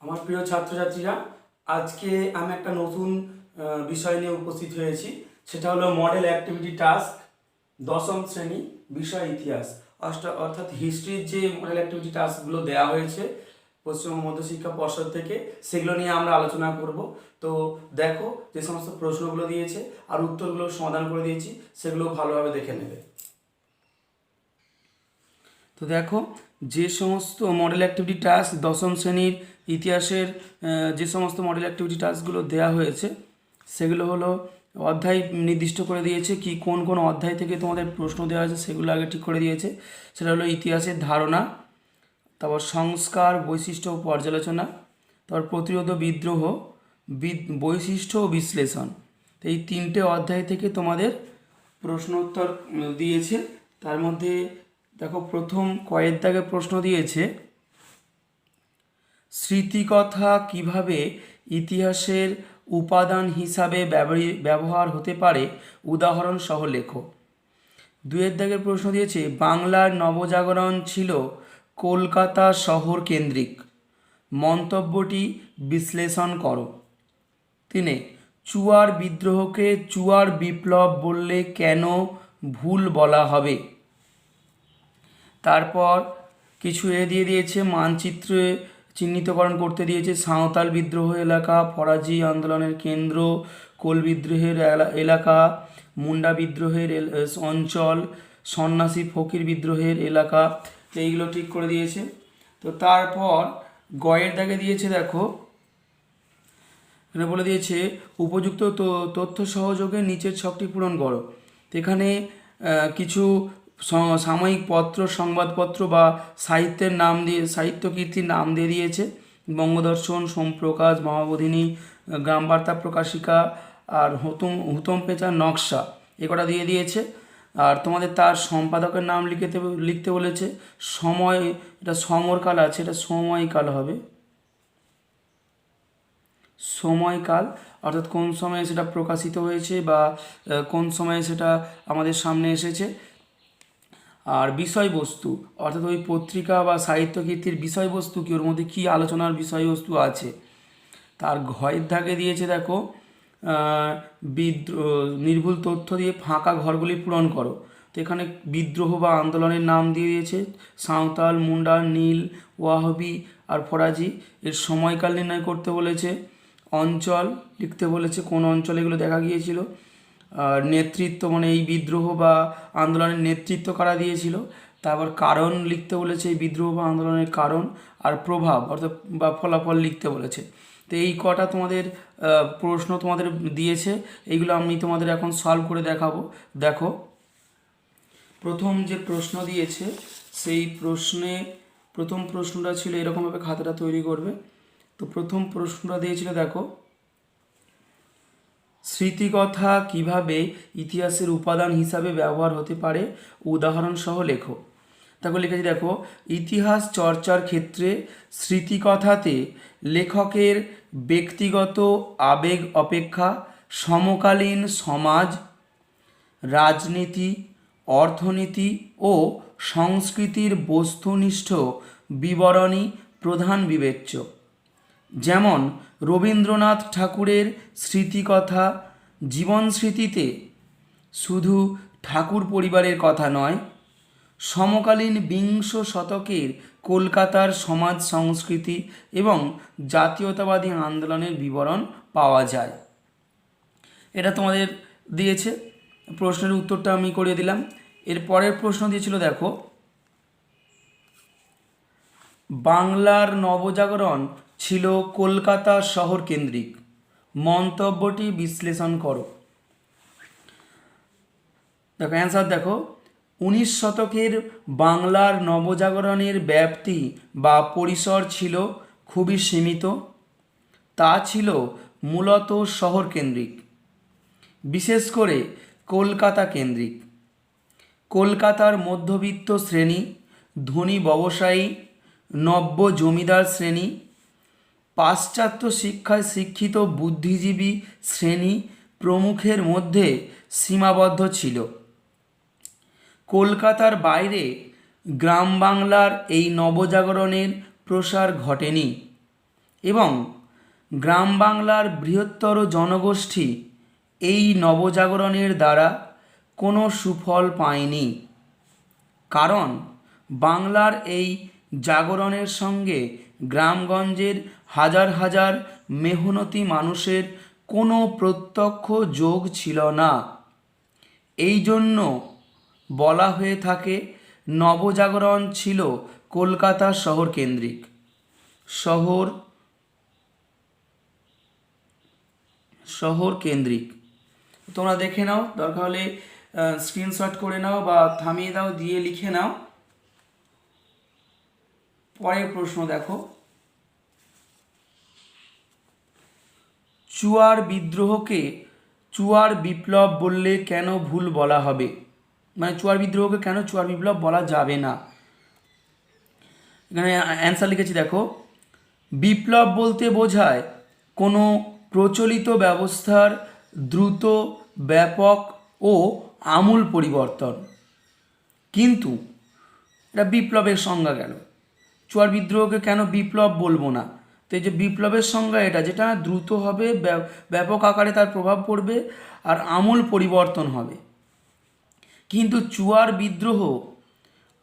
আমার প্রিয় ছাত্রছাত্রীরা, আজকে আমি একটা নতুন বিষয় নিয়ে উপস্থিত হয়েছি। সেটা হলো মডেল অ্যাক্টিভিটি টাস্ক, দশম শ্রেণী, বিষয় ইতিহাস। অর্থাৎ হিস্ট্রির যে মডেল অ্যাক্টিভিটি টাস্কগুলো দেওয়া হয়েছে পশ্চিমবঙ্গ মধ্যশিক্ষা পর্ষদ থেকে, সেগুলো নিয়ে আমরা আলোচনা করব। তো দেখো, যে সমস্ত প্রশ্নগুলো দিয়েছে আর উত্তরগুলো সমাধান করে দিয়েছি, সেগুলো ভালোভাবে দেখে নেবে। তো দেখো, যে সমস্ত মডেল অ্যাক্টিভিটি টাস্ক দশম শ্রেণীর ইতিহাসের যে সমস্ত মডেল অ্যাক্টিভিটি টাস্কগুলো দেওয়া হয়েছে, সেগুলো হলো অধ্যায় নির্দিষ্ট করে দিয়েছে, কি কোন কোন অধ্যায় থেকে তোমাদের প্রশ্ন দেওয়া হয়েছে সেগুলো আগে ঠিক করে দিয়েছে। সেটা হলো ইতিহাসের ধারণা, তারপর সংস্কার, বৈশিষ্ট্য ও পর্যালোচনা, তারপর প্রতিরোধ, বিদ্রোহ, বৈশিষ্ট্য ও বিশ্লেষণ। তো এই তিনটে অধ্যায় থেকে তোমাদের প্রশ্ন উত্তর দিয়েছে। তার মধ্যে দেখো, প্রথম কয়েক দাগে প্রশ্ন দিয়েছে, স্মৃতিকথা কিভাবে ইতিহাসের উপাদান হিসাবে ব্যবহার হতে পারে, উদাহরণ সহ লেখো। দুয়ের দাগের প্রশ্ন দিয়েছে, বাংলার নবজাগরণ ছিল কলকাতা শহর কেন্দ্রিক, মন্তব্যটি বিশ্লেষণ করো। তিনে, চুয়ার বিদ্রোহকে চুয়ার বিপ্লব বললে কেন ভুল বলা হবে। তারপর কিছু দিয়ে দিয়েছে, মানচিত্রে চিহ্নিতকরণ করতে দিয়েছে, সাঁওতাল বিদ্রোহ এলাকা, ফরাজি আন্দোলনের কেন্দ্র, কোল বিদ্রোহের এলাকা, মুন্ডা বিদ্রোহের অঞ্চল, সন্ন্যাসী ফকির বিদ্রোহের এলাকা। এইগুলো ঠিক করে দিয়েছে। তো তারপর গয়ের দাগে দিয়েছে, দেখো এখানে বলে দিয়েছে, উপযুক্ত তথ্য সহযোগে নিচের ছকটি পূরণ করো। তো এখানে কিছু সাময়িক পত্র, সংবাদপত্র বা সাহিত্যের নাম দিয়ে, সাহিত্য কীর্তির নাম দিয়ে দিয়েছে। বঙ্গদর্শন, সোমপ্রকাশ, মহাবোধিনী, গ্রামবার্তা প্রকাশিকা আর হুতম পেঁচার নকশা, এ কটা দিয়ে দিয়েছে। আর তোমাদের তার সম্পাদকের নাম লিখতে বলেছে। সময়, এটা সমরকাল আছে, এটা সময়কাল হবে, সময়কাল, অর্থাৎ কোন সময়ে সেটা প্রকাশিত হয়েছে বা কোন সময়ে সেটা আমাদের সামনে এসেছে। আর বিষয়বস্তু, অর্থাৎ ওই পত্রিকা বা সাহিত্য কীর্তির বিষয়বস্তু কি, ওর মধ্যে কী আলোচনার বিষয়বস্তু আছে। তার ঘয়ের দাগে দিয়েছে, দেখো নির্ভুল তথ্য দিয়ে ফাঁকা ঘরগুলি পূরণ করো। তো এখানে বিদ্রোহ বা আন্দোলনের নাম দিয়ে দিয়েছে, সাঁওতাল, মুন্ডা, নীল, ওয়াহাবি আর ফরাজি। এর সময়কাল নির্ণয় করতে বলেছে। অঞ্চল লিখতে বলেছে, কোন অঞ্চলে এগুলো দেখা গিয়েছিল। আর নেতৃত্ব, মানে এই বিদ্রোহ বা আন্দোলনের নেতৃত্ব কারা দিয়েছিল। তারপর কারণ লিখতে বলেছে, এই বিদ্রোহ বা আন্দোলনের কারণ। আর প্রভাব অর্থাৎ বা ফলাফল লিখতে বলেছে। তো এই কটা তোমাদের প্রশ্ন তোমাদের দিয়েছে, এইগুলো আমি তোমাদের এখন সলভ করে দেখাবো। দেখো, প্রথম যে প্রশ্ন দিয়েছে, সেই প্রথম প্রশ্নটা ছিল এরকমভাবে, খাতাটা তৈরি করবে। তো প্রথম প্রশ্নটা দিয়েছিল, দেখো, স্মৃতিকথা কিভাবে ইতিহাসের উপাদান হিসাবে ব্যবহার হতে পারে, উদাহরণ সহ লেখো। তারপর লিখেছি, দেখো, ইতিহাস চর্চার ক্ষেত্রে স্মৃতিকথাতে লেখকের ব্যক্তিগত আবেগ অপেক্ষা সমকালীন সমাজ, রাজনীতি, অর্থনীতি ও সংস্কৃতির বস্তুনিষ্ঠ বিবরণী প্রধান বিবেচ্য। যেমন রবীন্দ্রনাথ ঠাকুরের স্মৃতিকথা জীবনস্মৃতিতে শুধু ঠাকুর পরিবারের কথা নয়, সমকালীন বিংশ শতকের কলকাতার সমাজ সংস্কৃতি এবং জাতীয়তাবাদী আন্দোলনের বিবরণ পাওয়া যায়। এটা তোমাদের দিয়েছে। প্রশ্নের উত্তরটা আমি করে দিলাম। এর পরের প্রশ্ন দিয়েছিল, দেখো, বাংলার নবজাগরণ ছিল কলকাতা শহর কেন্দ্রিক, মন্তব্যটি বিশ্লেষণ করো। দেখো অ্যান্সার, দেখো, 19 শতকের বাংলার নবজাগরণের ব্যাপ্তি বা পরিসর ছিল খুবই সীমিত। তা ছিল মূলত শহর কেন্দ্রিক, বিশেষ করে কলকাতা কেন্দ্রিক। কলকাতার মধ্যবিত্ত শ্রেণী, ধনী ব্যবসায়ী, নব্য জমিদার শ্রেণী, পাশ্চাত্য শিক্ষায় শিক্ষিত বুদ্ধিজীবী শ্রেণী প্রমুখের মধ্যে সীমাবদ্ধ ছিল। কলকাতার বাইরে গ্রাম বাংলার এই নবজাগরণের প্রসার ঘটেনি। এবং গ্রাম বাংলার বৃহত্তর জনগোষ্ঠী এই নবজাগরণের দ্বারা কোনো সুফল পায়নি, কারণ বাংলার এই জাগরণের সঙ্গে গ্রামগঞ্জের হাজার হাজার মেহনতি মানুষের কোনো প্রত্যক্ষ যোগ ছিল না। এই জন্য বলা হয়ে থাকে নবজাগরণ ছিল কলকাতা শহর কেন্দ্রিক। শহর কেন্দ্রিক। তোমরা দেখে নাও, দরকার হলে স্ক্রিনশট করে নাও বা থামিয়ে দাও, দিয়ে লিখে নাও। পরের প্রশ্ন দেখো, চুয়ার বিদ্রোহকে চুয়ার বিপ্লব বললে কেন ভুল বলা হবে? মানে চুয়ার বিদ্রোহকে কেন চুয়ার বিপ্লব বলা যাবে না? এখানে অ্যান্সার লিখেছি দেখো, বিপ্লব বলতে বোঝায় কোনো প্রচলিত ব্যবস্থার দ্রুত, ব্যাপক ও আমূল পরিবর্তন। কিন্তু এটা বিপ্লবের সংজ্ঞা গেল। চুয়ার বিদ্রোহকে কেন বিপ্লব বলবো না? তো এই যে বিপ্লবের সংজ্ঞা এটা, যেটা দ্রুত হবে, ব্যাপক আকারে তার প্রভাব পড়বে আর আমূল পরিবর্তন হবে। কিন্তু চুয়ার বিদ্রোহ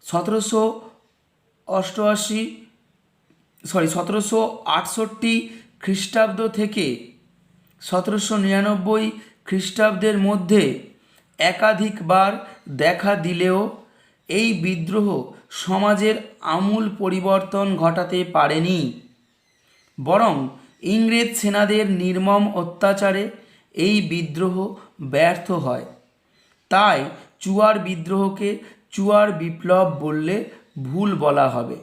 1768 খ্রিস্টাব্দ থেকে 1799 খ্রিস্টাব্দের মধ্যে একাধিকবার দেখা দিলেও এই বিদ্রোহ সমাজের আমূল পরিবর্তন ঘটাতে পারেনি, বরং ইংরেজ সেনাদের নির্মম অত্যাচারে এই বিদ্রোহ ব্যর্থ হয়। তাই চুয়ার বিদ্রোহকে চুয়ার বিপ্লব বললে ভুল বলা হবে।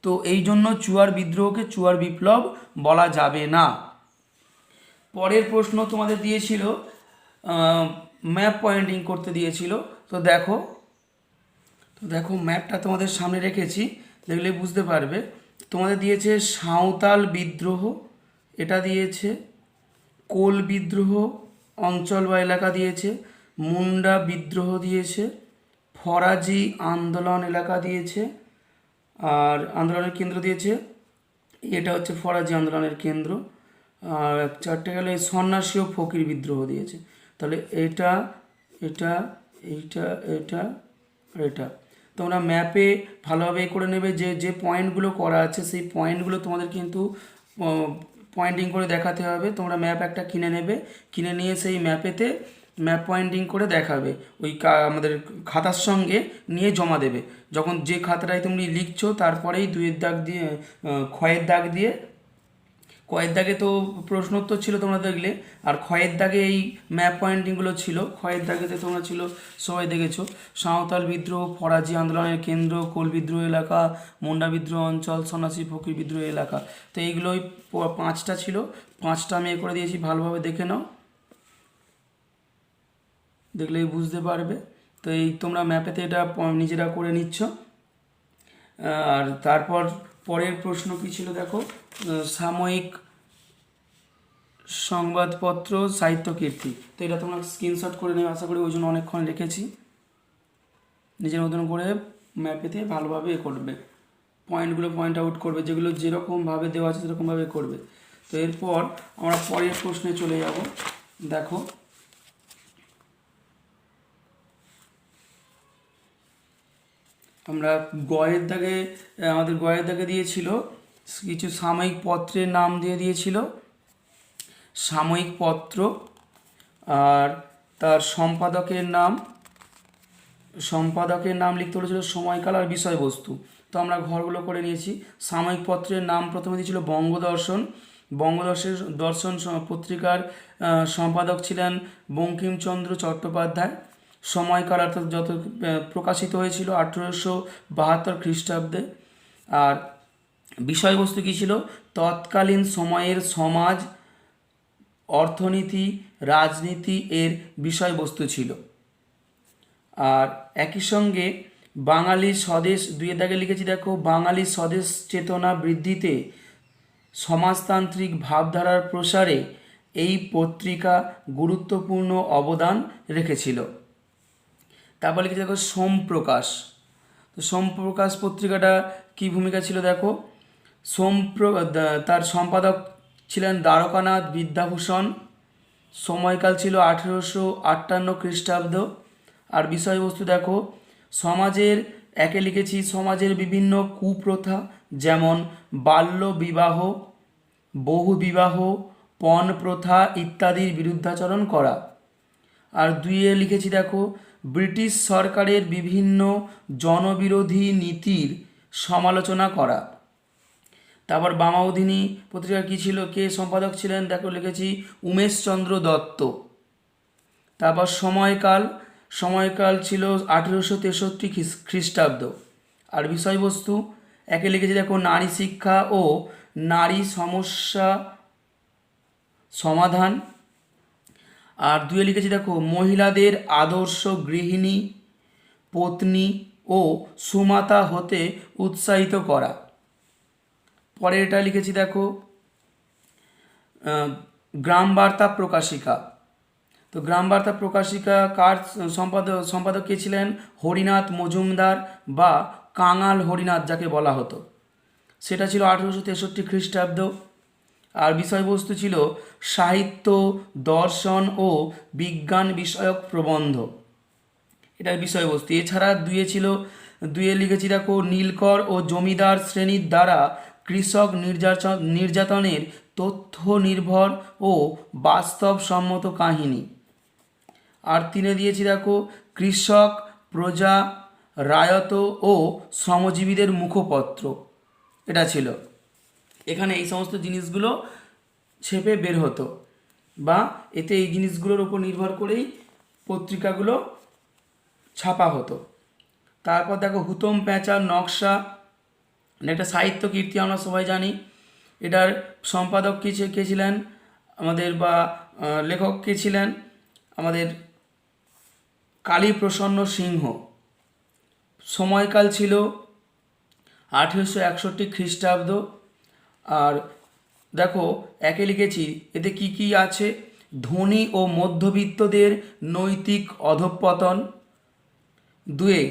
তো এই জন্য চুয়ার বিদ্রোহকে চুয়ার বিপ্লব বলা যাবে না। পরের প্রশ্ন তোমাদের দিয়েছিল, ম্যাপ পয়েন্টিং করতে দিয়েছিল। তো দেখো ম্যাপটা তোমাদের সামনে রেখেছি, দেখলে বুঝতে পারবে। তোমাদের দিয়েছে সাঁওতাল বিদ্রোহ, এটা দিয়েছে কোল বিদ্রোহ অঞ্চল বা এলাকা দিয়েছে, মুন্ডা বিদ্রোহ দিয়েছে, ফরাজি আন্দোলন এলাকা দিয়েছে, আর আন্দোলনের কেন্দ্র দিয়েছে, এটা হচ্ছে ফরাজি আন্দোলনের কেন্দ্র। আর চারটে গেলে সন্ন্যাসী ও ফকির বিদ্রোহ দিয়েছে। তাহলে এটা এটা এইটা এটা আর এটা তোমরা ম্যাপে ভালোভাবে করে নেবে। যে যে পয়েন্টগুলো করা আছে সেই পয়েন্টগুলো তোমাদের কিন্তু পয়েন্টিং করে দেখাতে হবে। তোমরা ম্যাপ একটা কিনে নেবে, কিনে নিয়ে সেই ম্যাপেতে ম্যাপ পয়েন্টিং করে দেখাবে, ওই আমাদের খাতার সঙ্গে নিয়ে জমা দেবে। যখন যে খাতাটায় তুমি লিখছো তারপরেই দুইয়ের দাগ দিয়ে ক্ষয়ের দাগ দিয়ে, কয়ের দাগে তো প্রশ্নোত্তর ছিল তোমরা দেখলে, আর ক্ষয়ের দাগে এই ম্যাপ পয়েন্টিংগুলো ছিল। ক্ষয়ের দাগেতে তোমরা ছিল সবাই দেখেছো, সাঁওতাল বিদ্রোহ, ফরাজি আন্দোলনের কেন্দ্র, কোল বিদ্রোহ এলাকা, মুন্ডা বিদ্রোহ অঞ্চল, সন্ন্যাসী ফকির বিদ্রোহ এলাকা। তো এইগুলোই 5টা ছিল, 5টা আমি এ করে দিয়েছি, ভালোভাবে দেখে নাও, দেখলেই বুঝতে পারবে। তো এই তোমরা ম্যাপেতে এটা নিজেরা করে নিচ্ছ। আর তারপর পরের প্রশ্ন কী ছিল দেখো, সাময়িক সংবাদপত্র সাহিত্য কীর্তি। তো এটা তোমরা স্ক্রিনশট করে নেবে, আশা করি ওই জন্য অনেকক্ষণ রেখেছি। নিজের মতন করে ম্যাপেতে ভালোভাবে এ করবে, পয়েন্টগুলো পয়েন্ট আউট করবে, যেগুলো যেরকমভাবে দেওয়া আছে সেরকমভাবে করবে। তো এরপর আমরা পরের প্রশ্নে চলে যাব। দেখো আমরা আমাদের গয়ের দাগে দিয়েছিল কিছু সাময়িক পত্রের নাম দিয়েছিল, সাময়িক পত্র, আর তার সম্পাদকের নাম লিখতে বলেছিল, সময়কাল আর বিষয়বস্তু। তো আমরা ঘরগুলো করে নিয়েছি। সাময়িক পত্রের নাম প্রথমে দিয়েছিল বঙ্গদর্শন। দর্শন পত্রিকার সম্পাদক ছিলেন বঙ্কিমচন্দ্র চট্টোপাধ্যায়। সময়কাল অর্থাৎ যত প্রকাশিত হয়েছিল 1872 খ্রিস্টাব্দে। আর বিষয়বস্তু কী ছিল, তৎকালীন সময়ের সমাজ, অর্থনীতি, রাজনীতি এর বিষয়বস্তু ছিল। আর একই সঙ্গে বাঙালি স্বদেশ, দুইয়ের দাগে লিখেছি দেখো, বাঙালি স্বদেশ চেতনা বৃদ্ধিতে, সমাজতান্ত্রিক ভাবধারার প্রসারে এই পত্রিকা গুরুত্বপূর্ণ অবদান রেখেছিল। তারপর লিখেছি দেখো সোমপ্রকাশ। তো সোমপ্রকাশ পত্রিকাটা কী ভূমিকা ছিল দেখো, তার সম্পাদক ছিলেন দ্বারকানাথ বিদ্যাভূষণ। সময়কাল ছিল 1858 খ্রিস্টাব্দ। আর বিষয়বস্তু দেখো, সমাজের, একে লিখেছি সমাজের বিভিন্ন কুপ্রথা যেমন বাল্য বিবাহ, বহু বিবাহ, পণ প্রথা ইত্যাদির বিরুদ্ধাচরণ করা। আর দুইয়ে লিখেছি দেখো, ব্রিটিশ সরকারের বিভিন্ন জনবিরোধী নীতির সমালোচনা করা। তারপর বামাউদিনী পত্রিকা কী ছিল, কে সম্পাদক ছিলেন, দেখো লিখেছি উমেশচন্দ্র দত্ত। তারপর সময়কাল ছিল 1863 খ্রিস্টাব্দ। আর বিষয়বস্তু একে লিখেছি দেখো, নারী শিক্ষা ও নারী সমস্যা সমাধান। আর দুয়ে লিখেছি দেখো, মহিলাদের আদর্শ গৃহিণী, পত্নী ও সুমাতা হতে উৎসাহিত করা। পরে এটা লিখেছি দেখো, গ্রাম বার্তা প্রকাশিকা। তো গ্রাম বার্তা প্রকাশিকা কার সম্পাদক কে ছিলেন, হরিনাথ মজুমদার বা কাঙাল হরিনাথ যাকে বলা হতো। সেটা ছিল 1863 খ্রিস্টাব্দ। আর বিষয়বস্তু ছিল সাহিত্য, দর্শন ও বিজ্ঞান বিষয়ক প্রবন্ধ, এটার বিষয়বস্তু। এছাড়া দুয়ে লিখেছি দেখো, নীলকর ও জমিদার শ্রেণীর দ্বারা কৃষক নির্যাতনের তথ্য নির্ভর ও বাস্তবসম্মত কাহিনী। আর তিনে দিয়েছি দেখো, কৃষক, প্রজা, রায়ত ও শ্রমজীবীদের মুখপত্র, এটা ছিল। এখানে এই সমস্ত জিনিসগুলো ছেপে বের হতো, বা এতে এই জিনিসগুলোর উপর নির্ভর করেই পত্রিকাগুলো ছাপা হতো। তারপর দেখো, হুতম প্যাঁচার নকশা, একটা সাহিত্য কীর্তি আমরা সবাই জানি। এটার সম্পাদক কে ছিলেন আমাদের, বা লেখক কে ছিলেন আমাদের, কালীপ্রসন্ন সিংহ। সময়কাল ছিল 1861 খ্রিস্টাব্দ। আর দেখো, একে লিখেছি এতে কি কি আছে, ধনী ও মধ্যবিত্তদের নৈতিক অধঃপতন। দুয়ে,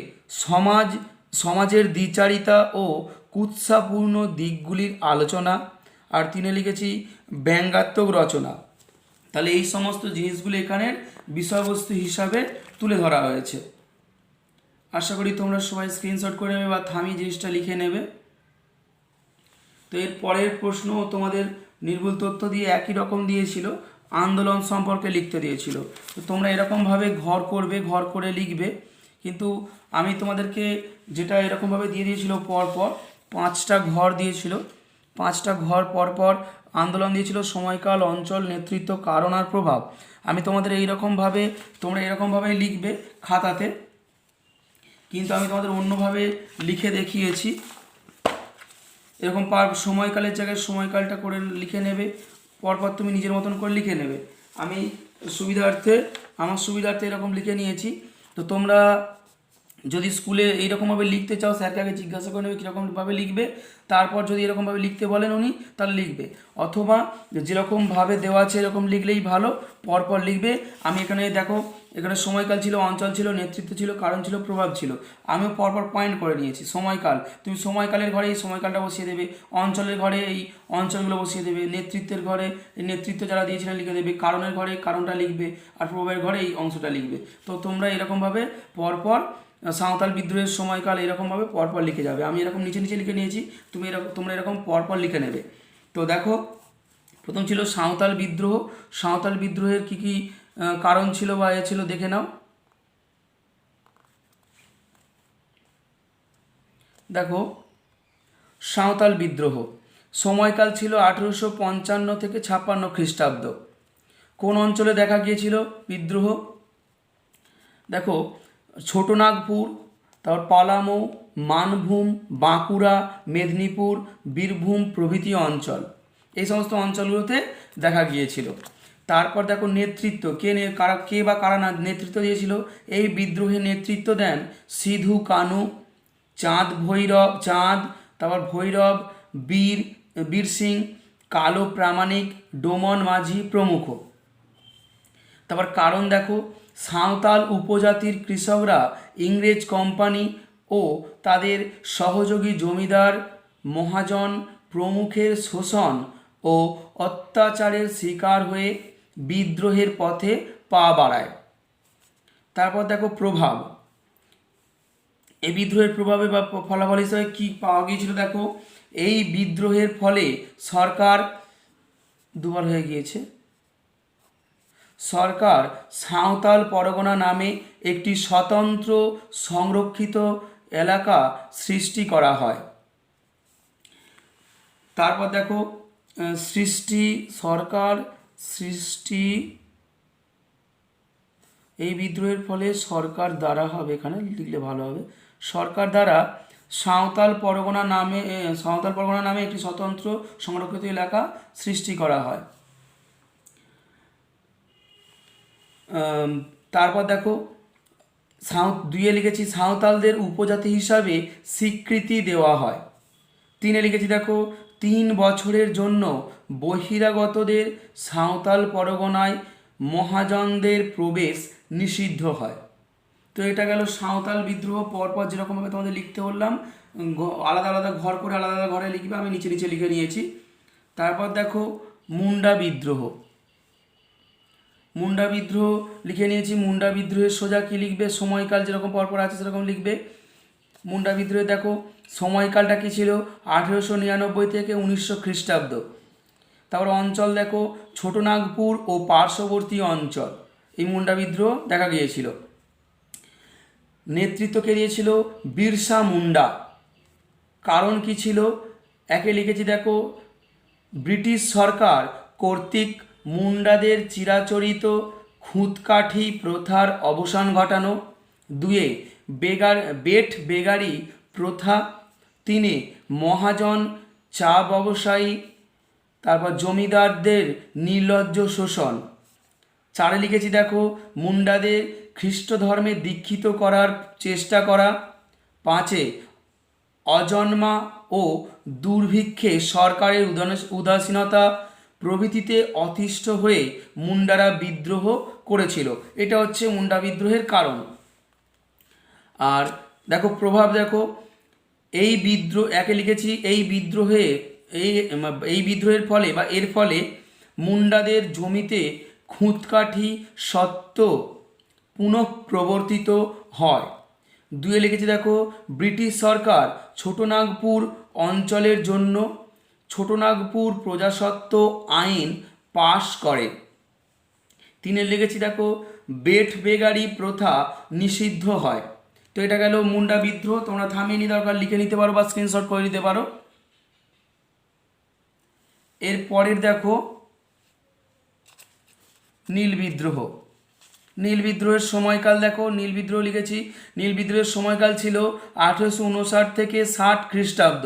সমাজের দ্বিচারিতা ও কুৎসাপূর্ণ দিকগুলির আলোচনা। আর তিনে লিখেছি ব্যঙ্গাত্মক রচনা। তাহলে এই সমস্ত জিনিসগুলো এখানের বিষয়বস্তু হিসাবে তুলে ধরা হয়েছে। আশা করি তোমরা সবাই স্ক্রিনশট করে নেবে বা থামিয়ে জিনিসটা লিখে নেবে। তো এর পরের প্রশ্ন তোমাদের নির্ভুল তথ্য দিয়ে একই রকম দিয়েছিল, আন্দোলন সম্পর্কে লিখতে দিয়েছিল। তো তোমরা এরকমভাবে ঘর করে লিখবে। কিন্তু আমি তোমাদেরকে যেটা এরকমভাবে দিয়ে দিয়েছিল, পরপর 5টা ঘর দিয়েছিল, 5টা ঘর পরপর আন্দোলন দিয়েছিল, সময়কাল, অঞ্চল, নেতৃত্ব, কারণ আর প্রভাব। আমি তোমাদের তোমরা এরকমভাবেই লিখবে খাতাতে, কিন্তু আমি তোমাদের অন্যভাবে লিখে দেখিয়েছি। এরকম সময়কালের জায়গায় সময়কালটা করে লিখে নেবে, পরপর তুমি নিজের মতন করে লিখে নেবে। আমি আমার সুবিধার্থে এরকম লিখে নিয়েছি। তো তোমরা যদি স্কুলে এইরকমভাবে লিখতে চাও, স্যারকে আগে জিজ্ঞাসা করে নেবে কীরকমভাবে লিখবে, তারপর যদি এরকমভাবে লিখতে বলেন উনি, তাহলে লিখবে। অথবা যেরকমভাবে দেওয়া আছে এরকম লিখলেই ভালো, পরপর লিখবে। আমি এখানে দেখো, এখানে সময়কাল ছিল, অঞ্চল ছিল, নেতৃত্ব ছিল, কারণ ছিল, প্রভাব ছিল। আমিও পরপর পয়েন্ট করে নিয়েছি। সময়কাল, তুমি সময়কালের ঘরে এই সময়কালটা বসিয়ে দেবে, অঞ্চলের ঘরে এই অঞ্চলগুলো বসিয়ে দেবে, নেতৃত্বের ঘরে এই নেতৃত্ব যারা দিয়েছিলেন লিখে দেবে, কারণের ঘরে কারণটা লিখবে, আর প্রভাবের ঘরে এই অংশটা লিখবে। তো তোমরা এরকমভাবে পরপর সাঁওতাল বিদ্রোহের সময়কাল এরকমভাবে পরপর লিখে যাবে। আমি এরকম নিচে লিখে নিয়েছি, তোমরা এরকম পরপর লিখে নেবে। তো দেখো, প্রথম ছিল সাঁওতাল বিদ্রোহ। সাঁওতাল বিদ্রোহের কী কী কারণ ছিল বা ছিল দেখে নাও। দেখো, সাঁওতাল বিদ্রোহ সময়কাল ছিল 1855 থেকে 56 খ্রিস্টাব্দ। কোন অঞ্চলে দেখা গিয়েছিল বিদ্রোহ? দেখো, ছোটনাগপুর, তারপর পালামৌ, মানভূম, বাঁকুড়া, মেদিনীপুর, বীরভূম প্রভৃতি অঞ্চল, এই সমস্ত অঞ্চলগুলোতে দেখা গিয়েছিল। তারপর দেখো, নেতৃত্ব কে বা কারা নেতৃত্ব দিয়েছিল? এই বিদ্রোহে নেতৃত্ব দেন সিধু কানু, তারপর ভৈরব, বীর সিং, কালো প্রামাণিক, ডোমন মাঝি প্রমুখ। তারপর কারণ দেখো, সাঁওতাল উপজাতির কৃষকরা ইংরেজ কোম্পানি ও তাদের সহযোগী জমিদার, মহাজন প্রমুখের শোষণ ও অত্যাচারের শিকার হয়ে বিদ্রোহের পথে পা বাড়ায়। তারপর দেখো প্রভাব, এই বিদ্রোহের প্রভাবে বা ফলাফল হিসেবে কী পাওয়া গিয়েছিল দেখো। এই বিদ্রোহের ফলে সরকার, দুবার হয়ে গিয়েছে, সরকার সাঁওতাল পরগনা নামে একটি স্বতন্ত্র সংরক্ষিত এলাকা সৃষ্টি করা হয়। তারপর দেখো সৃষ্টি এই বিদ্রোহের ফলে সরকার দ্বারা হবে, এখানে লিখলে ভালো হবে, সরকার দ্বারা সাঁওতাল পরগনা নামে একটি স্বতন্ত্র সংরক্ষিত এলাকা সৃষ্টি করা হয়। তারপর দেখো দুইয়ে লিখেছি সাঁওতালদের উপজাতি হিসাবে স্বীকৃতি দেওয়া হয়। 3-এ লিখেছি দেখো 3 বছরের জন্য বহিরাগতদের সাঁওতাল পরগনায় মহাজনদের প্রবেশ নিষিদ্ধ হয়। তো এটা গেল সাঁওতাল বিদ্রোহ। পরপর যেরকমভাবে তোমাদের লিখতে বললাম, আলাদা আলাদা ঘর করে আলাদা আলাদা ঘরে লিখবে, আমি নিচে নিচে লিখে নিয়েছি। তারপর দেখো মুন্ডা বিদ্রোহ লিখে নিয়েছি। মুন্ডা বিদ্রোহের সোজা কী লিখবে, সময়কাল যেরকম পরপর আছে সেরকম লিখবে। মুন্ডা বিদ্রোহে দেখো সময়কালটা কী ছিল, 1899 থেকে 1900 খ্রিস্টাব্দ। তারপর অঞ্চল দেখো ছোটনাগপুর ও পার্শ্ববর্তী অঞ্চল এই মুন্ডা বিদ্রোহ দেখা গিয়েছিল। নেতৃত্ব কে দিয়েছিল, বিরসা মুন্ডা। কারণ কি ছিল, 1-এ লিখেছি দেখো ব্রিটিশ সরকার কর্তৃক মুন্ডাদের চিরাচরিত খুঁতকাঠি প্রথার অবসান ঘটানো। 2-এ বেট বেগারি প্রথা। 3-এ মহাজন চা ব্যবসায়ী, তারপর জমিদারদের নির্লজ্জ শোষণ। 4-এ লিখেছি দেখো মুন্ডাদের খ্রিস্ট ধর্মে দীক্ষিত করার চেষ্টা করা। 5-এ অজন্মা ও দুর্ভিক্ষে সরকারের উদাসীনতা প্রভৃতিতে অতিষ্ঠ হয়ে মুন্ডারা বিদ্রোহ করেছিল। এটা হচ্ছে মুন্ডা বিদ্রোহের কারণ। আর দেখো প্রভাব দেখো, এই বিদ্রোহ 1-এ লিখেছি এই বিদ্রোহের ফলে বা এর ফলে মুন্ডাদের জমিতে খুঁতকাঠি সত্ত্ব পুনঃপ্রবর্তিত হয়। 2-এ লিখেছি দেখো ব্রিটিশ সরকার ছোটনাগপুর অঞ্চলের জন্য ছোটনাগপুর প্রজাস্বত্ব আইন পাশ করে। 3-এ লিখেছি দেখো বেট বেগারি প্রথা নিষিদ্ধ হয়। তো এটা গেল মুন্ডা বিদ্রোহ। তোমরা থামিয়ে নিয়ে দরকার লিখে নিতে পারো বা স্ক্রিনশট করে নিতে পারো। এর পরের দেখো নীল বিদ্রোহের সময়কাল দেখো। নীল বিদ্রোহ লিখেছি, নীল বিদ্রোহের সময়কাল ছিল 1859 থেকে 60 খ্রিস্টাব্দ।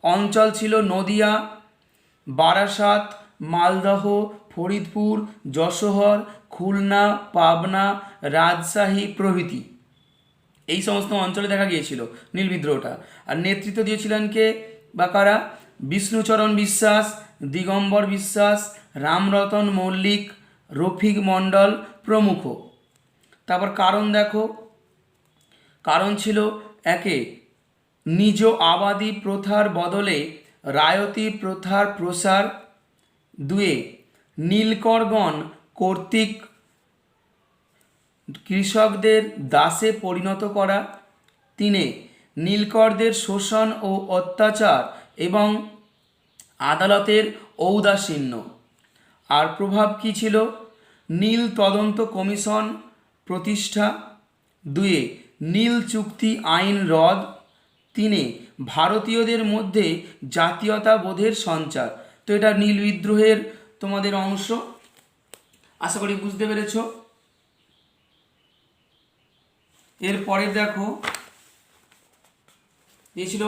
অঞ্চল ছিল নদিয়া, বারাসাত, মালদহ, ফরিদপুর, যশোহর, খুলনা, পাবনা, রাজশাহী প্রভৃতি এই সমস্ত অঞ্চলে দেখা গিয়েছিল নীল বিদ্রোহটা। আর নেতৃত্ব দিয়েছিলেন কে বা কারা, বিষ্ণুচরণ বিশ্বাস, দিগম্বর বিশ্বাস, রামরতন মল্লিক, রফিক মণ্ডল প্রমুখ। তারপর কারণ দেখো, কারণ ছিল 1-এ নিজ আবাদি প্রথার বদলে রায়তি প্রথার প্রসার। 2-এ নীলকরগণ কর্তৃক কৃষকদের দাসে পরিণত করা। 3-এ নীলকরদের শোষণ ও অত্যাচার এবং আদালতের ঔদাসীন্য। আর প্রভাব কি ছিল, নীল তদন্ত কমিশন প্রতিষ্ঠা। 2-এ নীল চুক্তি আইন রদ। 3-এ ভারতীয়দের মধ্যে জাতীয়তাবোধের সঞ্চার। তো এটা নীল বিদ্রোহের তোমাদের অংশ, আশা করি বুঝতে পেরেছ। এরপরে দেখো এই ছিল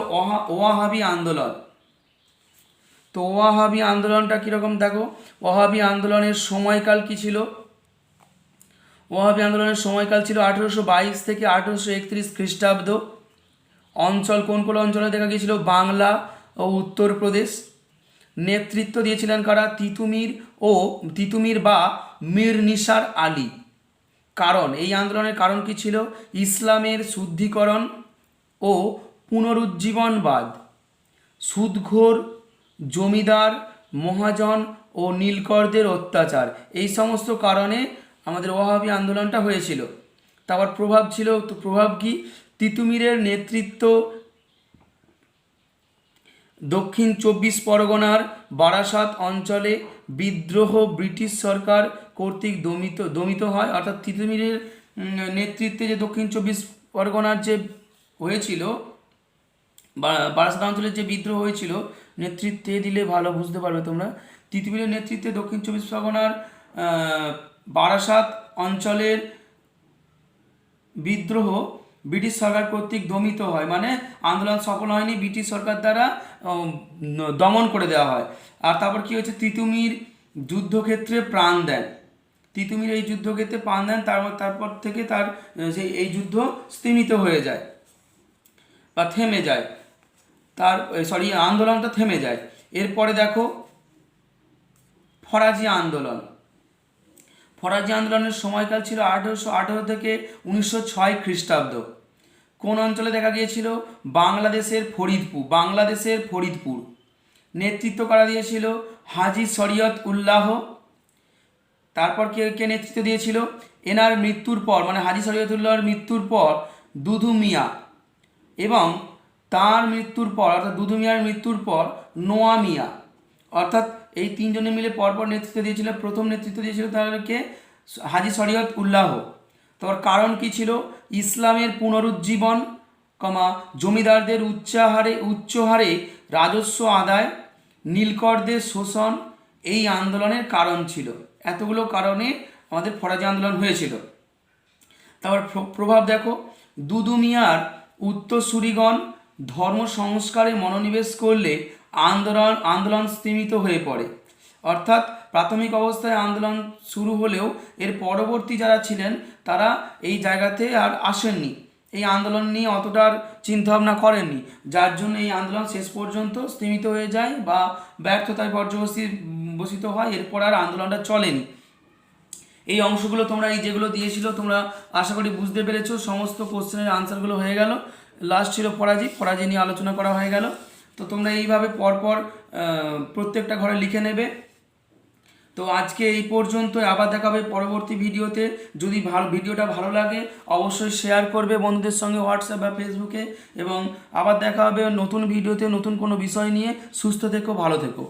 ওয়াহাবি আন্দোলন। তো ওয়াহাবি আন্দোলনটা কীরকম দেখো, ওয়াহাবি আন্দোলনের সময়কাল কি ছিল, ওয়াহাবি আন্দোলনের সময়কাল ছিল 1822 থেকে 1831 খ্রিস্টাব্দ। অঞ্চল কোন কোন অঞ্চলে দেখা গিয়েছিল, বাংলা ও উত্তরপ্রদেশ। নেতৃত্ব দিয়েছিলেন কারা, তিতুমির বা মীর নিসার আলী। কারণ এই আন্দোলনের কারণ কি ছিল, ইসলামের শুদ্ধিকরণ ও পুনরুজ্জীবনবাদ, সুদঘোর জমিদার, মহাজন ও নীলকরদের অত্যাচার, এই সমস্ত কারণে আমাদের ওয়াহাবি আন্দোলনটা হয়েছিল। তারপর প্রভাব ছিল, তো প্রভাব কি? তিতুমিরের নেতৃত্ব দক্ষিণ 24 পরগনার বারাসাত অঞ্চলে বিদ্রোহ ব্রিটিশ সরকার কর্তৃক দমিত হয়। অর্থাৎ তিতুমিরের নেতৃত্বে যে দক্ষিণ 24 পরগনার যে হয়েছিল, বারাসাত অঞ্চলের যে বিদ্রোহ হয়েছিল, নেতৃত্বে দিলে ভালো বুঝতে পারবে তোমরা। তিতুমিরের নেতৃত্বে দক্ষিণ 24 পরগনার বারাসাত অঞ্চলের বিদ্রোহ ব্রিটিশ সরকার কর্তৃক দমিত হয়, মানে আন্দোলন সফল হয়নি, ব্রিটিশ সরকার দ্বারা দমন করে দেওয়া হয়। আর তারপর কি হয়েছে? তিতুমির যুদ্ধক্ষেত্রে প্রাণ দেন। তিতুমির এই যুদ্ধক্ষেত্রে প্রাণ দেন, তারপর থেকে তার সেই এই যুদ্ধ স্তীমিত হয়ে যায় বা থেমে যায়, আন্দোলনটা থেমে যায়। এরপরে দেখো ফরাজি আন্দোলন। ফরাজি আন্দোলনের সময়কাল ছিল 1818 থেকে 1906 খ্রিস্টাব্দ। কোন অঞ্চলে দেখা গিয়েছিল? বাংলাদেশের ফরিদপুর। নেতৃত্ব করা দিয়েছিল হাজি শরিয়ত উল্লাহ। তারপর কে নেতৃত্ব দিয়েছিল? এনার মৃত্যুর পর, মানে হাজি শরিয়তুল্লাহর মৃত্যুর পর দুধু মিয়া, এবং তার মৃত্যুর পর অর্থাৎ দুধু মিয়ার মৃত্যুর পর নোয়া মিয়া, অর্থাৎ এই তিনজনে মিলে পরপর নেতৃত্ব দিয়েছিল। প্রথম নেতৃত্ব দিয়েছিল তাদেরকে হাজি শরিয়ত উল্লাহ। তার কারণ কি ছিল? ইসলামের পুনরুজ্জীবন, জমিদারদের উচ্চ হারে রাজস্ব আদায়, নীলকরদের শোষণ, এই আন্দোলনের কারণ ছিল। এতগুলো কারণে আমাদের ফরাজি আন্দোলন হয়েছিল। তারপর প্রভাব দেখো, দুদু মিয়ার উত্তরসূরিগণ ধর্ম সংস্কারে মনোনিবেশ করলে আন্দোলন স্তীমিত হয়ে পড়ে। অর্থাৎ প্রাথমিক অবস্থায় আন্দোলন শুরু হলেও এর পরবর্তী যারা ছিলেন তারা এই জায়গাতে আর আসেননি, এই আন্দোলন নিয়ে অতটার চিন্তাভাবনা করেননি, যার জন্য এই আন্দোলন শেষ পর্যন্ত স্তীমিত হয়ে যায় বা ব্যর্থতায় পর্যবসিত হয়। এরপর আর আন্দোলনটা চলেনি। এই অংশগুলো তোমরা এই যেগুলো দিয়েছিল তোমরা আশা করি বুঝতে পেরেছো। সমস্ত কোশ্চেনের আনসারগুলো হয়ে গেল। লাস্ট ছিল ফরাজি নিয়ে আলোচনা করা হয়ে গেল। তো তোমরা এইভাবে পরপর প্রত্যেকটা ঘরে লিখে নেবে। তো আজকে এই পর্যন্ত, আবার দেখা হবে পরবর্তী ভিডিওতে। যদি ভিডিওটা ভালো লাগে অবশ্যই শেয়ার করবে বন্ধুদের সঙ্গে হোয়াটসঅ্যাপ বা ফেসবুকে, এবং আবার দেখা হবে নতুন ভিডিওতে নতুন কোনো বিষয় নিয়ে। সুস্থ থেকো, ভালো থেকো।